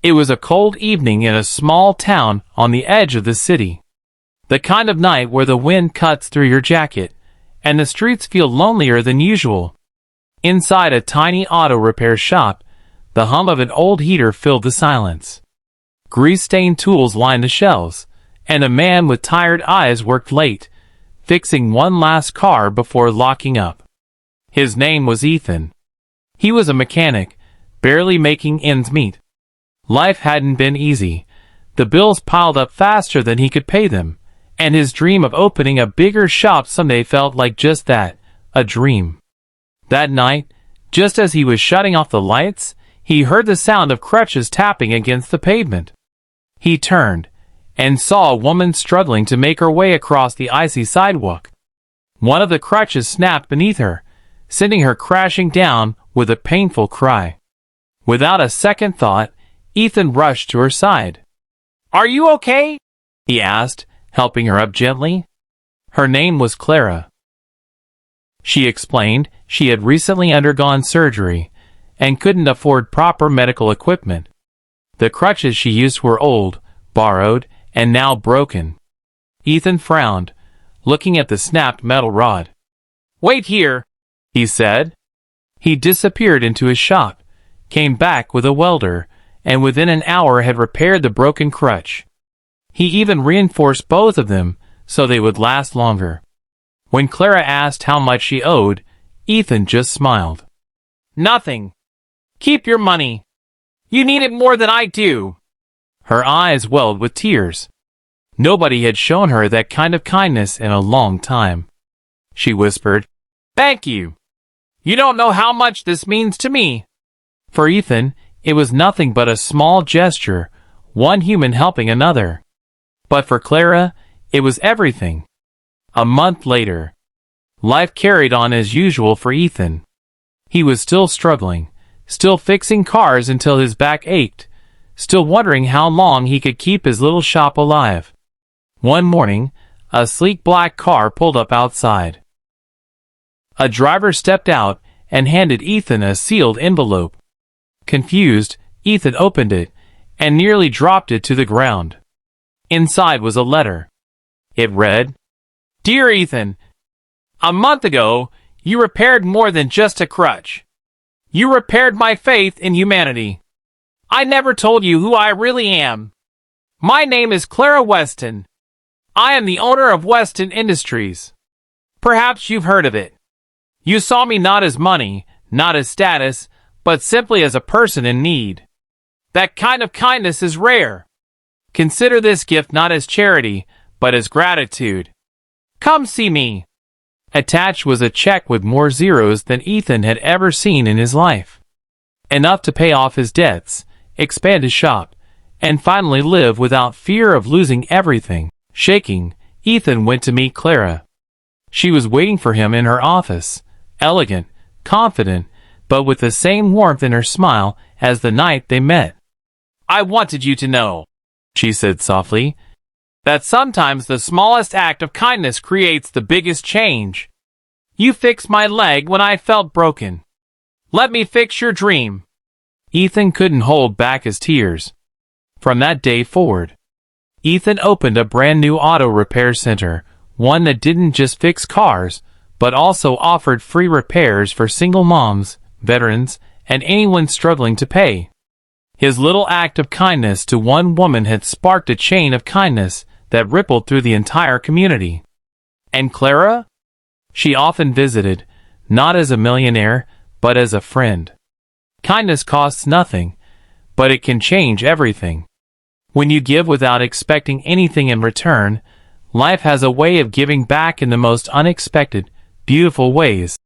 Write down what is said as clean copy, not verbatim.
It was a cold evening in a small town on the edge of the city. The kind of night where the wind cuts through your jacket, and the streets feel lonelier than usual. Inside a tiny auto repair shop, the hum of an old heater filled the silence. Grease-stained tools lined the shelves, and a man with tired eyes worked late, fixing one last car before locking up. His name was Ethan. He was a mechanic, barely making ends meet. Life hadn't been easy. The bills piled up faster than he could pay them, and his dream of opening a bigger shop someday felt like just that, a dream. That night, just as he was shutting off the lights, he heard the sound of crutches tapping against the pavement. He turned, and saw a woman struggling to make her way across the icy sidewalk. One of the crutches snapped beneath her, sending her crashing down with a painful cry. Without a second thought, Ethan rushed to her side. "Are you okay?" he asked, helping her up gently. Her name was Clara. She explained she had recently undergone surgery and couldn't afford proper medical equipment. The crutches she used were old, borrowed, and now broken. Ethan frowned, looking at the snapped metal rod. "Wait here," he said. He disappeared into his shop, came back with a welder, and within an hour had repaired the broken crutch. He even reinforced both of them so they would last longer. When Clara asked how much she owed, Ethan just smiled. "Nothing. Keep your money. You need it more than I do." Her eyes welled with tears. Nobody had shown her that kind of kindness in a long time. She whispered, "Thank you. You don't know how much this means to me." For Ethan, it was nothing but a small gesture, one human helping another. But for Clara, it was everything. A month later, life carried on as usual for Ethan. He was still struggling, still fixing cars until his back ached, still wondering how long he could keep his little shop alive. One morning, a sleek black car pulled up outside. A driver stepped out and handed Ethan a sealed envelope. Confused, Ethan opened it and nearly dropped it to the ground. Inside was a letter. It read, "Dear Ethan, a month ago, you repaired more than just a crutch. You repaired my faith in humanity. I never told you who I really am. My name is Clara Weston. I am the owner of Weston Industries. Perhaps you've heard of it. You saw me not as money, not as status, but simply as a person in need. That kind of kindness is rare. Consider this gift not as charity, but as gratitude. Come see me." Attached was a check with more zeros than Ethan had ever seen in his life. Enough to pay off his debts, expand his shop, and finally live without fear of losing everything. Shaking, Ethan went to meet Clara. She was waiting for him in her office, elegant, confident, but with the same warmth in her smile as the night they met. "I wanted you to know," she said softly, "that sometimes the smallest act of kindness creates the biggest change. You fixed my leg when I felt broken. Let me fix your dream." Ethan couldn't hold back his tears. From that day forward, Ethan opened a brand new auto repair center, one that didn't just fix cars, but also offered free repairs for single moms, veterans, and anyone struggling to pay. His little act of kindness to one woman had sparked a chain of kindness that rippled through the entire community. And Clara? She often visited, not as a millionaire, but as a friend. Kindness costs nothing, but it can change everything. When you give without expecting anything in return, life has a way of giving back in the most unexpected, beautiful ways.